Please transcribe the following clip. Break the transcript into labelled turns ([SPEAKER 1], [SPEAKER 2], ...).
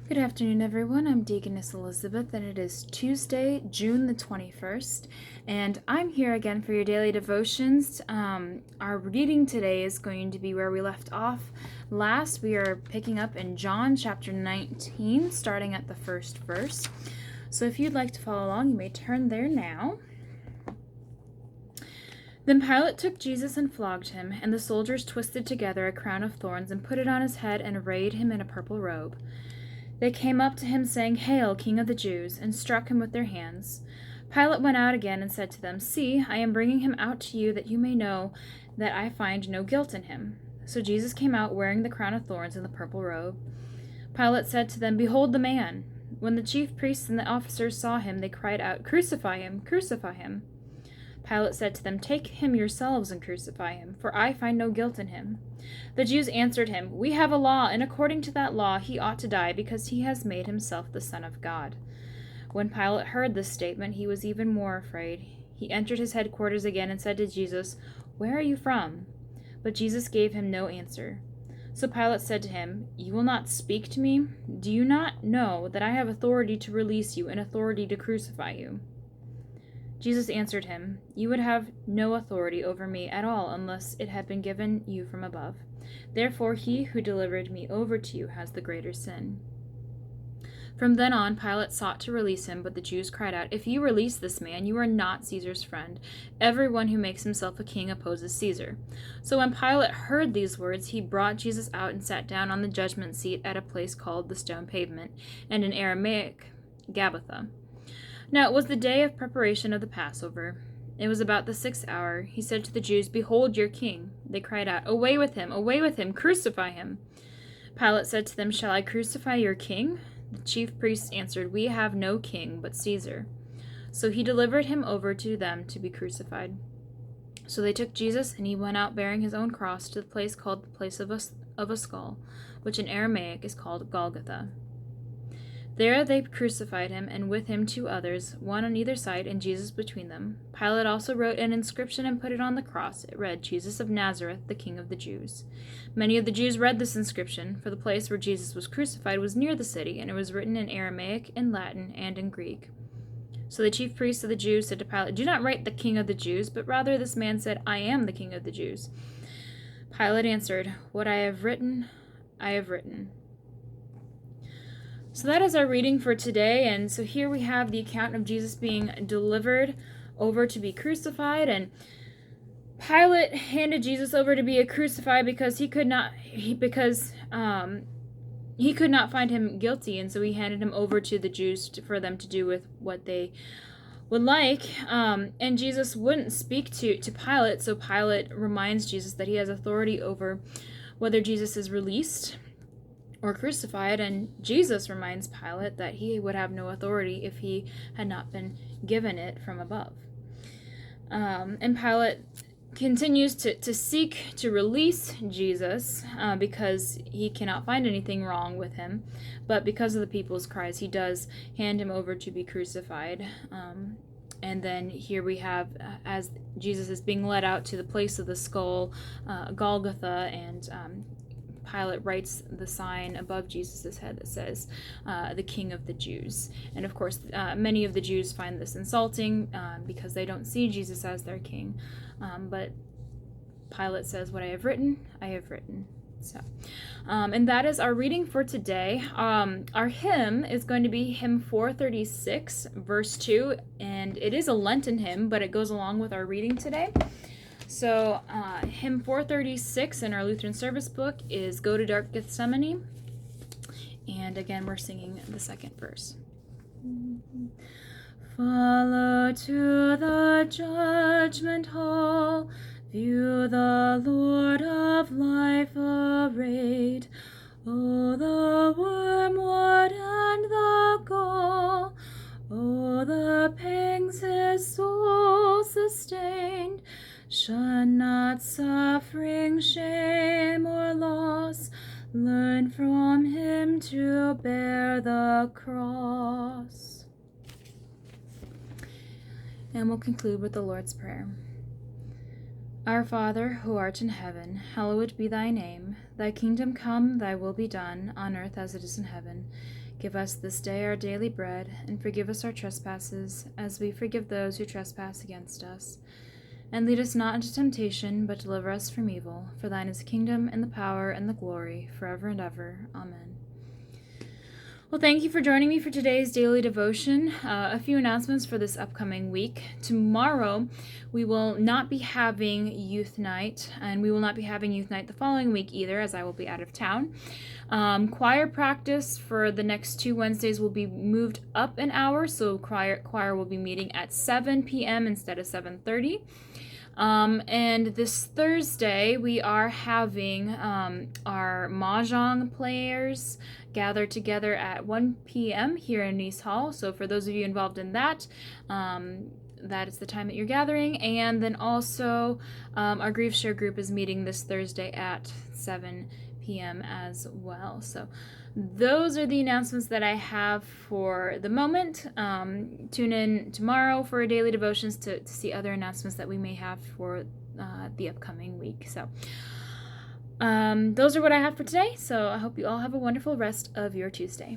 [SPEAKER 1] Good afternoon, everyone. I'm Deaconess Elizabeth, and it is Tuesday, June the 21st, and I'm here again for your daily devotions. Our reading today is going to be where we left off last. We are picking up in John chapter 19, starting at the first verse. So if you'd like to follow along, you may turn there now. Then Pilate took Jesus and flogged him, and the soldiers twisted together a crown of thorns and put it on his head and arrayed him in a purple robe. They came up to him, saying, "Hail, King of the Jews," and struck him with their hands. Pilate went out again and said to them, "See, I am bringing him out to you that you may know that I find no guilt in him." So Jesus came out wearing the crown of thorns and the purple robe. Pilate said to them, "Behold the man." When the chief priests and the officers saw him, they cried out, "Crucify him! Crucify him!" Pilate said to them, "Take him yourselves and crucify him, for I find no guilt in him." The Jews answered him, "We have a law, and according to that law he ought to die, because he has made himself the Son of God." When Pilate heard this statement, he was even more afraid. He entered his headquarters again and said to Jesus, "Where are you from?" But Jesus gave him no answer. So Pilate said to him, "You will not speak to me? Do you not know that I have authority to release you and authority to crucify you?" Jesus answered him, "You would have no authority over me at all unless it had been given you from above. Therefore he who delivered me over to you has the greater sin." From then on, Pilate sought to release him, but the Jews cried out, "If you release this man, you are not Caesar's friend. Everyone who makes himself a king opposes Caesar." So when Pilate heard these words, he brought Jesus out and sat down on the judgment seat at a place called the Stone Pavement, and in Aramaic, Gabbatha. Now it was the day of preparation of the Passover. It was about the 6th hour. He said to the Jews, "Behold your king." They cried out, "Away with him! Away with him! Crucify him!" Pilate said to them, "Shall I crucify your king?" The chief priests answered, "We have no king but Caesar." So he delivered him over to them to be crucified. So they took Jesus, and he went out bearing his own cross to the place called the place of a skull, which in Aramaic is called Golgotha. There they crucified him, and with him 2 others, one on either side, and Jesus between them. Pilate also wrote an inscription and put it on the cross. It read, "Jesus of Nazareth, the King of the Jews." Many of the Jews read this inscription, for the place where Jesus was crucified was near the city, and it was written in Aramaic, in Latin, and in Greek. So the chief priests of the Jews said to Pilate, "Do not write the King of the Jews, but rather this man said, 'I am the King of the Jews.'" Pilate answered, "What I have written, I have written." So that is our reading for today, and so here we have the account of Jesus being delivered over to be crucified, and Pilate handed Jesus over to be crucified because he could not find him guilty, and so he handed him over to the Jews for them to do with what they would like. And Jesus wouldn't speak to Pilate, so Pilate reminds Jesus that he has authority over whether Jesus is released or crucified, and Jesus reminds Pilate that he would have no authority if he had not been given it from above. And Pilate continues to seek to release Jesus because he cannot find anything wrong with him, but because of the people's cries, he does hand him over to be crucified. And then here we have, as Jesus is being led out to the place of the skull, Golgotha, and Pilate writes the sign above Jesus' head that says, "The King of the Jews." And of course, many of the Jews find this insulting because they don't see Jesus as their king. But Pilate says, "What I have written, I have written." So, and that is our reading for today. Our hymn is going to be hymn 436, verse 2, and it is a Lenten hymn, but it goes along with our reading today. So, hymn 436 in our Lutheran service book is "Go to Dark Gethsemane," and again we're singing the second verse. Follow to the judgment hall, view the Lord of life arrayed. Oh, the wormwood and the gall, oh, the pangs his soul sustained. Shun not suffering, shame, or loss. Learn from him to bear the cross. And we'll conclude with the Lord's Prayer. Our Father, who art in heaven, hallowed be thy name. Thy kingdom come, thy will be done, on earth as it is in heaven. Give us this day our daily bread, and forgive us our trespasses, as we forgive those who trespass against us. And lead us not into temptation, but deliver us from evil. For thine is the kingdom, and the power, and the glory, forever and ever. Amen. Well, thank you for joining me for today's daily devotion. A few announcements for this upcoming week. Tomorrow, we will not be having youth night, and we will not be having youth night the following week either, as I will be out of town. Choir practice for the next 2 Wednesdays will be moved up an hour, so choir will be meeting at 7 p.m. instead of 7:30. And this Thursday, we are having our Mahjong players gather together at 1 p.m. here in Nice Hall. So for those of you involved in that, that is the time that you're gathering. And then also, our Grief Share group is meeting this Thursday at 7 p.m. as well. So those are the announcements that I have for the moment. Tune in tomorrow for daily devotions to see other announcements that we may have for the upcoming week. So those are what I have for today. So I hope you all have a wonderful rest of your Tuesday.